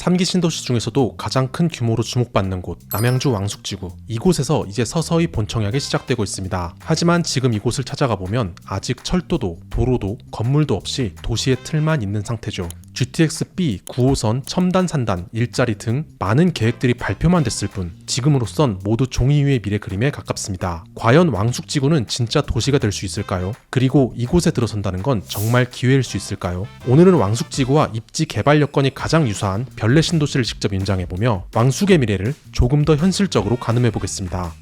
3기 신도시 중에서도 가장 큰 규모로 주목받는 곳 남양주 왕숙지구, 이곳에서 이제 서서히 본청약이 시작되고 있습니다. 하지만 지금 이곳을 찾아가 보면 아직 철도도 도로도 건물도 없이 도시의 틀만 있는 상태죠. GTX-B 9호선 첨단 산단 일자리 등 많은 계획들이 발표만 됐을 뿐 지금으로선 모두 종이 위의 미래 그림에 가깝습니다. 과연 왕숙지구는 진짜 도시가 될 수 있을까요? 그리고 이곳에 들어선다는 건 정말 기회일 수 있을까요? 오늘은 왕숙지구와 입지 개발 여건이 가장 유사한 별내 신도시를 직접 임장해보며 왕숙의 미래를 조금 더 현실적으로 가늠해보겠습니다.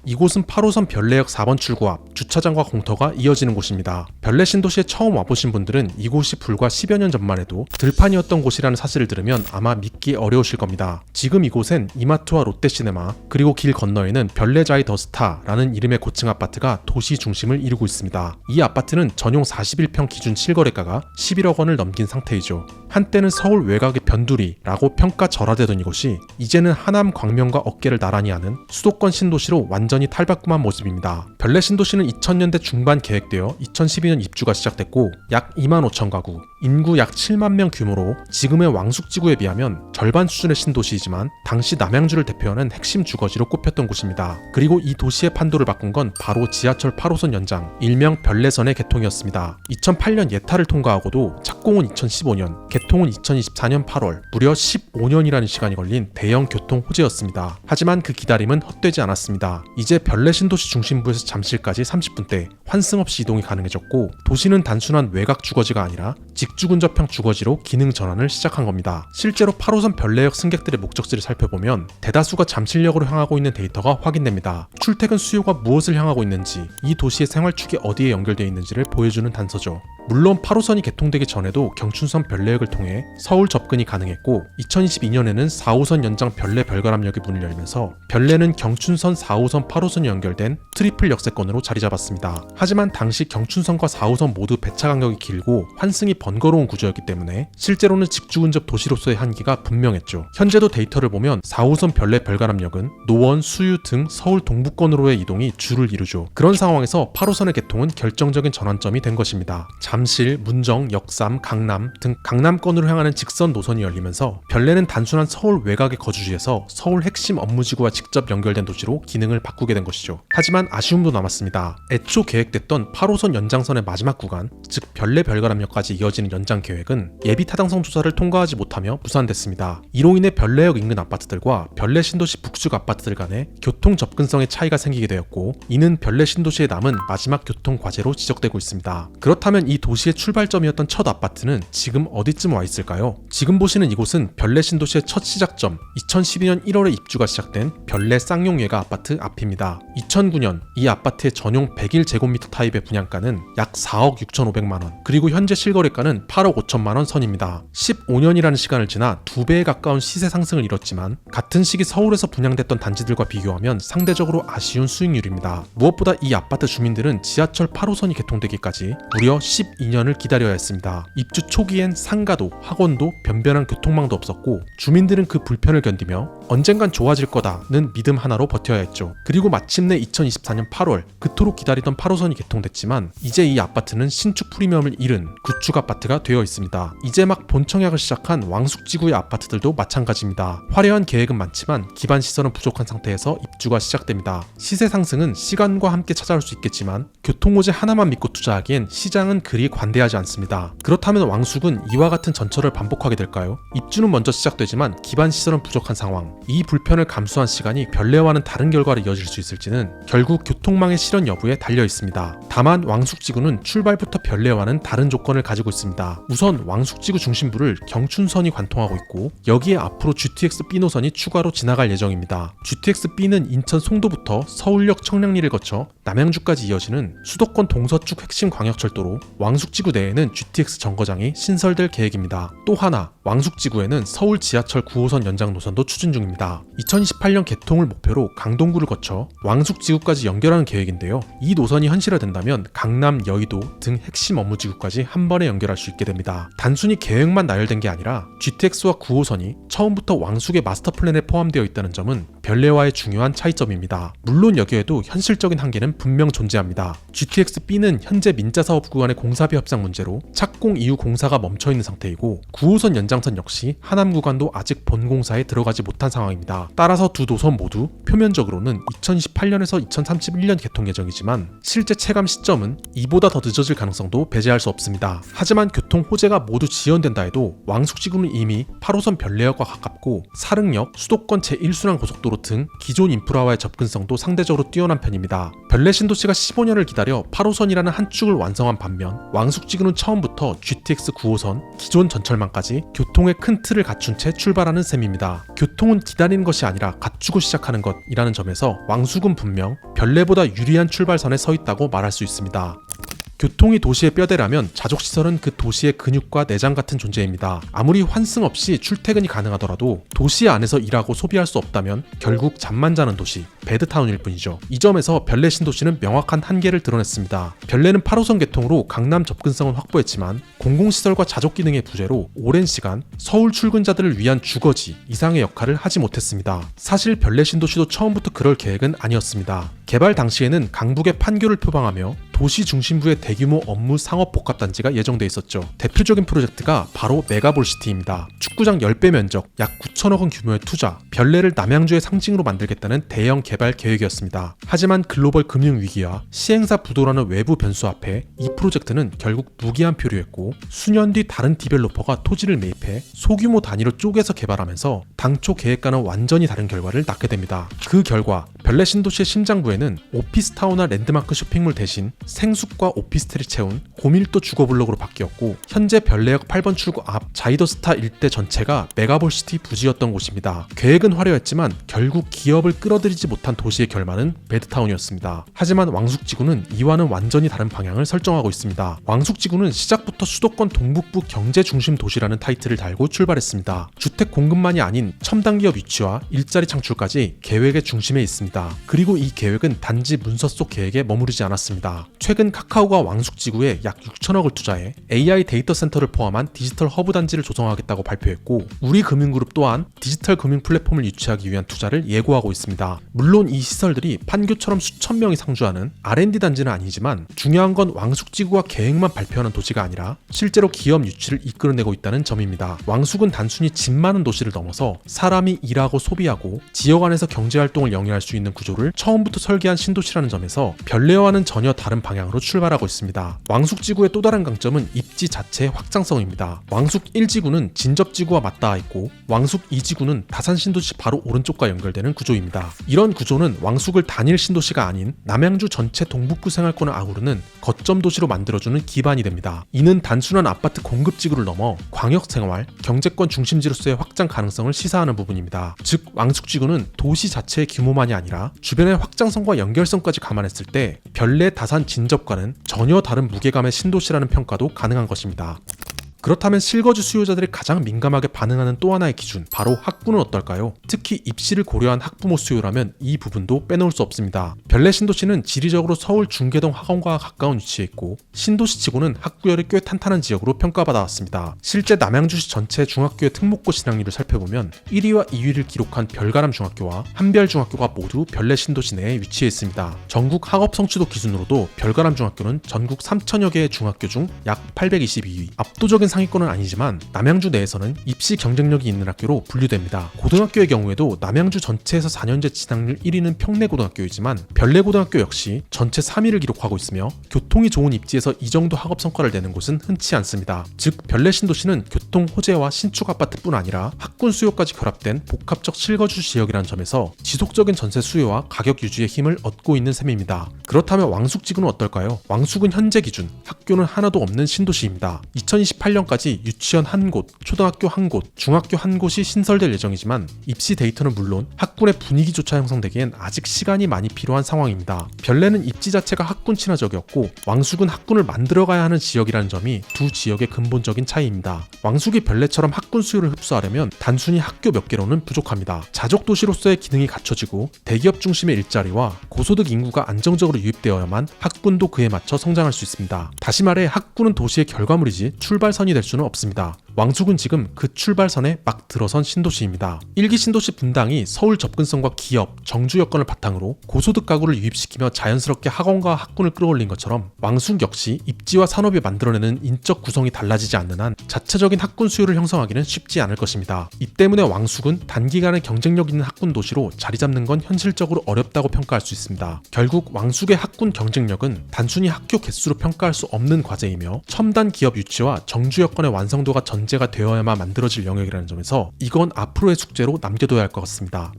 이곳은 8호선 별내역 4번 출구 앞 주차장과 공터가 이어지는 곳입니다. 별내 신도시에 처음 와보신 분들은 이곳이 불과 10여 년 전만 해도 들판이었던 곳이라는 사실을 들으면 아마 믿기 어려우실 겁니다. 지금 이곳엔 이마트와 롯데시네마 그리고 길 건너에는 별내자이 더스타라는 이름의 고층 아파트가 도시 중심을 이루고 있습니다. 이 아파트는 전용 41평 기준 실거래가가 11억 원을 넘긴 상태이죠. 한때는 서울 외곽의 변두리라고 평가절하되던 이곳이 이제는 하남 광명과 어깨를 나란히 하는 수도권 신도시로 완전히 탈바꿈한 모습입니다. 별내 신도시는 2000년대 중반 계획되어 2012년 입주가 시작됐고 약 2만 5천 가구, 인구 약 7만 명 규모로 지금의 왕숙지구에 비하면 절반 수준의 신도시이지만 당시 남양주를 대표하는 핵심 주거지로 꼽혔던 곳입니다. 그리고 이 도시의 판도를 바꾼 건 바로 지하철 8호선 연장, 일명 별내선의 개통이었습니다. 2008년 예타를 통과하고도 착공은 2015년, 개통은 2024년 8월, 무려 15년이라는 시간이 걸린 대형 교통 호재였습니다. 하지만 그 기다림은 헛되지 않았습니다. 이제 별내 신도시 중심부에서 잠실까지 30분대 환승 없이 이동이 가능해졌고 도시는 단순한 외곽 주거지가 아니라 직주근접형 주거지로 기능 전환을 시작한 겁니다. 실제로 8호선 별내역 승객들의 목적지를 살펴보면 대다수가 잠실역으로 향하고 있는 데이터가 확인됩니다. 출퇴근 수요가 무엇을 향하고 있는지, 이 도시의 생활축이 어디에 연결되어 있는지를 보여주는 단서죠. 물론 8호선이 개통되기 전에도 경춘선 별내역을 통해 서울 접근이 가능했고 2022년에는 4호선 연장 별내 별가람역이 문을 열면서 별내는 경춘선 4호선 8호선이 연결된 트리플 역세권으로 자리 잡았습니다. 하지만 당시 경춘선과 4호선 모두 배차 간격이 길고 환승이 번거로운 구조였기 때문에 실제로는 직주근접 도시로서의 한계가 분명했죠. 현재도 데이터를 보면 4호선 별내 별가람역은 노원, 수유 등 서울 동부권으로의 이동이 주를 이루죠. 그런 상황에서 8호선의 개통은 결정적인 전환점이 된 것입니다. 잠실, 문정, 역삼, 강남 등 강남권으로 향하는 직선 노선이 열리면서 별내는 단순한 서울 외곽의 거주지에서 서울 핵심 업무지구와 직접 연결된 도시로 기능을 바꾸게 된 것이죠. 하지만 아쉬움도 남았습니다. 애초 계획됐던 8호선 연장선의 마지막 구간, 즉 별내 별가람역까지 이어지는 연장 계획은 예비 타당성 조사를 통과하지 못하며 무산됐습니다. 이로 인해 별내역 인근 아파트들과 별내 신도시 북측 아파트들 간의 교통 접근성의 차이가 생기게 되었고 이는 별내 신도시에 남은 마지막 교통 과제로 지적되고 있습니다. 그렇다면 이 도시의 출발점이었던 첫 아파트는 지금 어디쯤 와 있을까요? 지금 보시는 이곳은 별내 신도시의 첫 시작점, 2012년 1월에 입주가 시작된 별내 쌍용예가 아파트 앞입니다. 2009년 이 아파트의 전용 101제곱미터 타입의 분양가는 약 4억 6,500만원, 그리고 현재 실거래가는 8억 5천만원 선입니다. 15년이라는 시간을 지나 2배에 가까운 시세 상승을 이뤘지만 같은 시기 서울에서 분양됐던 단지들과 비교하면 상대적으로 아쉬운 수익률입니다. 무엇보다 이 아파트 주민들은 지하철 8호선이 개통되기까지 무려 12년을 기다려야 했습니다. 입주 초기엔 상가도 학원도 변변한 교통망도 없었고 주민들은 그 불편을 견디며 언젠간 좋아질 거다는 믿음 하나로 버텨야 했죠. 그리고 마침내 2024년 8월 그토록 기다리던 8호선이 개통됐지만 이제 이 아파트는 신축 프리미엄을 잃은 구축 아파트가 되어 있습니다. 이제 막 본청약을 시작한 왕숙지구의 아파트들도 마찬가지입니다. 화려한 계획은 많지만 기반 시설은 부족한 상태에서 입주가 시작됩니다. 시세 상승은 시간과 함께 찾아올 수 있겠지만 교통호재 하나만 믿고 투자하기엔 시장은 그리 관대하지 않습니다. 그렇다면 왕숙은 이와 같은 전철을 반복하게 될까요? 입주는 먼저 시작되지만 기반 시설은 부족한 상황, 이 불편을 감수한 시간이 별내와는 다른 결과로 이어질 수 있을지는 결국 교통망의 실현 여부에 달려 있습니다. 다만 왕숙지구는 출발부터 별내와는 다른 조건을 가지고 있습니다. 우선 왕숙지구 중심부를 경춘선이 관통하고 있고 여기에 앞으로 GTX-B 노선이 추가로 지나갈 예정입니다. GTX-B는 인천 송도부터 서울역 청량리를 거쳐 남양주까지 이어지는 수도권 동서축 핵심 광역철도로 왕숙지구 내에는 GTX 정거장이 신설될 계획입니다. 또 하나, 왕숙지구에는 서울 지하철 9호선 연장 노선도 추진 중입니다. 2028년 개통을 목표로 강동구를 거쳐 왕숙지구까지 연결하는 계획인데요. 이 노선이 현실화된다면 강남, 여의도 등 핵심 업무지구까지 한 번에 연결할 수 있게 됩니다. 단순히 계획만 나열된 게 아니라 GTX와 9호선이 처음부터 왕숙의 마스터 플랜에 포함되어 있다는 점은 별내와의 중요한 차이점입니다. 물론 여기에도 현실적인 한계는 분명 존재합니다. GTX-B는 현재 민자사업 구간의 공사비 협상 문제로 착공 이후 공사가 멈춰있는 상태이고 9호선 연장선 역시 하남 구간도 아직 본공사에 들어가지 못한 상황입니다. 따라서 두 도선 모두 표면적으로는 2028년에서 2031년 개통 예정이지만 실제 체감 시점은 이보다 더 늦어질 가능성도 배제할 수 없습니다. 하지만 교통 호재가 모두 지연된다 해도 왕숙지구는 이미 8호선 별내역과 가깝고 사릉역, 수도권 제1순환 고속도로 등 기존 인프라와의 접근성도 상대적으로 뛰어난 편입니다. 별내 신도시가 15년을 기다려 8호선이라는 한 축을 완성한 반면 왕숙지구는 처음부터 GTX 9호선, 기존 전철망까지 교통의 큰 틀을 갖춘 채 출발하는 셈입니다. 교통은 기다리는 것이 아니라 갖추고 시작하는 것이라는 점에서 왕숙은 분명 별내보다 유리한 출발선에 서 있다고 말할 수 있습니다. 교통이 도시의 뼈대라면 자족시설은 그 도시의 근육과 내장 같은 존재입니다. 아무리 환승 없이 출퇴근이 가능하더라도 도시 안에서 일하고 소비할 수 없다면 결국 잠만 자는 도시, 배드타운일 뿐이죠. 이 점에서 별내 신도시는 명확한 한계를 드러냈습니다. 별내는 8호선 개통으로 강남 접근성을 확보했지만 공공시설과 자족 기능의 부재로 오랜 시간 서울 출근자들을 위한 주거지 이상의 역할을 하지 못했습니다. 사실 별내 신도시도 처음부터 그럴 계획은 아니었습니다. 개발 당시에는 강북의 판교를 표방하며 도시 중심부의 대규모 업무 상업 복합단지가 예정돼 있었죠. 대표적인 프로젝트가 바로 메가볼시티입니다. 축구장 10배 면적, 약 9천억 원 규모의 투자, 별내를 남양주의 상징으로 만들겠다는 대형 개발 계획이었습니다. 하지만 글로벌 금융위기와 시행사 부도라는 외부 변수 앞에 이 프로젝트는 결국 무기한 표류했고 수년 뒤 다른 디벨로퍼가 토지를 매입해 소규모 단위로 쪼개서 개발하면서 당초 계획과는 완전히 다른 결과를 낳게 됩니다. 그 결과 별내 신도시의 심장부에는 오피스타운과 랜드마크 쇼핑몰 대신 생숙과 오피스텔이 채운 고밀도 주거블록으로 바뀌었고 현재 별내역 8번 출구 앞 자이더스타 일대 전체가 메가볼시티 부지였던 곳입니다. 계획은 화려했지만 결국 기업을 끌어들이지 못한 도시의 결말은 배드타운이었습니다. 하지만 왕숙지구는 이와는 완전히 다른 방향을 설정하고 있습니다. 왕숙지구는 시작부터 수도권 동북부 경제중심 도시라는 타이틀을 달고 출발했습니다. 주택 공급만이 아닌 첨단 기업 유치와 일자리 창출까지 계획의 중심에 있습니다. 그리고 이 계획은 단지 문서 속 계획에 머무르지 않았습니다. 최근 카카오가 왕숙지구에 약 6천억을 투자해 AI 데이터 센터를 포함한 디지털 허브 단지를 조성하겠다고 발표했고 우리금융그룹 또한 디지털 금융 플랫폼을 유치하기 위한 투자를 예고하고 있습니다. 물론 이 시설들이 판교처럼 수천 명이 상주하는 R&D 단지는 아니지만 중요한 건 왕숙지구가 계획만 발표하는 도시가 아니라 실제로 기업 유치를 이끌어내고 있다는 점입니다. 왕숙은 단순히 집 많은 도시를 넘어서 사람이 일하고 소비하고 지역 안에서 경제활동을 영위할 수 있는 구조를 처음부터 설계한 신도시라는 점에서 별내와는 전혀 다른 방향으로 출발하고 있습니다. 왕숙지구의 또 다른 강점은 입지 자체의 확장성입니다. 왕숙 1지구는 진접지구와 맞닿아 있고 왕숙 2지구는 다산 신도시 바로 오른쪽과 연결되는 구조입니다. 이런 구조는 왕숙을 단일 신도시가 아닌 남양주 전체 동북부 생활권을 아우르는 거점 도시로 만들어주는 기반이 됩니다. 이는 단순한 아파트 공급지구를 넘어 광역생활, 경제권 중심지로서의 확장 가능성을 시사하는 부분입니다. 즉 왕숙지구는 도시 자체의 규모만이 아니라 주변의 확장성과 연결성까지 감안했을 때 별내 다산 진접과는 전혀 다른 무게감의 신도시라는 평가도 가능한 것입니다. 그렇다면 실거주 수요자들이 가장 민감하게 반응하는 또 하나의 기준, 바로 학군은 어떨까요? 특히 입시를 고려한 학부모 수요라면 이 부분도 빼놓을 수 없습니다. 별내 신도시는 지리적으로 서울 중계동 학원과가 가까운 위치에 있고 신도시치고는 학구열이 꽤 탄탄한 지역으로 평가받아 왔습니다. 실제 남양주시 전체 중학교의 특목고 진학률을 살펴보면 1위와 2위를 기록한 별가람 중학교와 한별중학교가 모두 별내 신도시 내에 위치해 있습니다. 전국 학업 성취도 기준으로도 별가람 중학교는 전국 3천여 개의 중학교 중 약 822위, 압도적인 상위권은 아니지만 남양주 내에서는 입시 경쟁력이 있는 학교로 분류됩니다. 고등학교의 경우에도 남양주 전체에서 4년제 진학률 1위는 평내고등학교이지만 별내고등학교 역시 전체 3위를 기록하고 있으며 교통이 좋은 입지에서 이 정도 학업 성과를 내는 곳은 흔치 않습니다. 즉 별내 신도시는 교통 호재와 신축 아파트뿐 아니라 학군 수요까지 결합된 복합적 실거주 지역이라는 점에서 지속적인 전세 수요와 가격 유지의 힘을 얻고 있는 셈입니다. 그렇다면 왕숙지구는 어떨까요? 왕숙은 현재 기준 학교는 하나도 없는 신도시입니다. 2028년까지 유치원 한 곳, 초등학교 한 곳, 중학교 한 곳이 신설될 예정이지만 입시 데이터는 물론 학군의 분위기조차 형성되기엔 아직 시간이 많이 필요한 상황입니다. 별내는 입지 자체가 학군 친화적이었고 왕숙은 학군을 만들어가야 하는 지역이라는 점이 두 지역의 근본적인 차이입니다. 왕숙이 별내처럼 학군 수요를 흡수하려면 단순히 학교 몇 개로는 부족합니다. 자족 도시로서의 기능이 갖춰지고 대기업 중심의 일자리와 고소득 인구가 안정적으로 유입되어야만 학군도 그에 맞춰 성장할 수 있습니다. 다시 말해 학군은 도시의 결과물이지 출발선이 될 수는 없습니다. 왕숙은 지금 그 출발선에 막 들어선 신도시입니다. 1기 신도시 분당이 서울 접근성과 기업, 정주 여건을 바탕으로 고소득 가구를 유입시키며 자연스럽게 학원과 학군을 끌어올린 것처럼 왕숙 역시 입지와 산업이 만들어내는 인적 구성이 달라지지 않는 한 자체적인 학군 수요를 형성하기는 쉽지 않을 것입니다. 이 때문에 왕숙은 단기간에 경쟁력 있는 학군 도시로 자리 잡는 건 현실적으로 어렵다고 평가할 수 있습니다. 결국 왕숙의 학군 경쟁력은 단순히 학교 개수로 평가할 수 없는 과제이며 첨단 기업 유치와 정주 여건의 완성도가 전제가 되어야만 만들어질 영역이라는 점에서 이건 앞으로의 숙제로 남겨둬야 할 것 같습니다.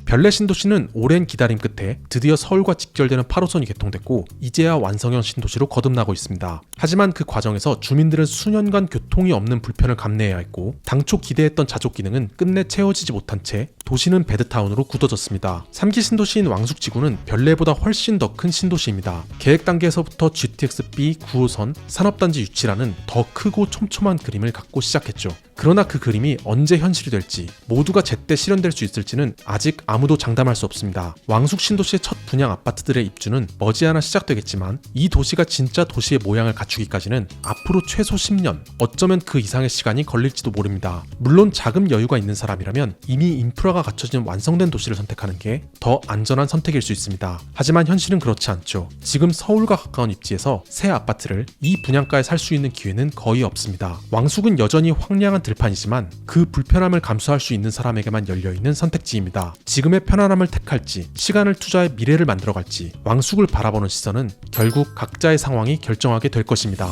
별내 신도시는 오랜 기다림 끝에 드디어 서울과 직결되는 8호선이 개통됐고 이제야 완성형 신도시로 거듭나고 있습니다. 하지만 그 과정에서 주민들은 수년간 교통이 없는 불편을 감내해야 했고 당초 기대했던 자족 기능은 끝내 채워지지 못한 채 도시는 배드타운으로 굳어졌습니다. 3기 신도시인 왕숙지구는 별내보다 훨씬 더 큰 신도시입니다. 계획 단계에서부터 GTX-B 9호선 산업단지 유치라는 더 크고 촘촘한 그림을 갖고 시작했죠. 그러나 그 그림이 언제 현실이 될지 모두가 제때 실현될 수 있을지는 아직 아무도 장담할 수 없습니다. 왕숙 신도시의 첫 분양 아파트들의 입주는 머지않아 시작되겠지만 이 도시가 진짜 도시의 모양을 갖추기까지는 앞으로 최소 10년, 어쩌면 그 이상의 시간이 걸릴지도 모릅니다. 물론 자금 여유가 있는 사람이라면 이미 인프라가 갖춰진 완성된 도시를 선택하는 게 더 안전한 선택일 수 있습니다. 하지만 현실은 그렇지 않죠. 지금 서울과 가까운 입지에서 새 아파트를 이 분양가에 살 수 있는 기회는 거의 없습니다. 왕숙은 여전히 황량한 들판이지만 그 불편함을 감수할 수 있는 사람에게만 열려있는 선택지입니다. 지금의 편안함을 택할지 시간을 투자해 미래를 만들어갈지 왕숙을 바라보는 시선은 결국 각자의 상황이 결정하게 될 것입니다.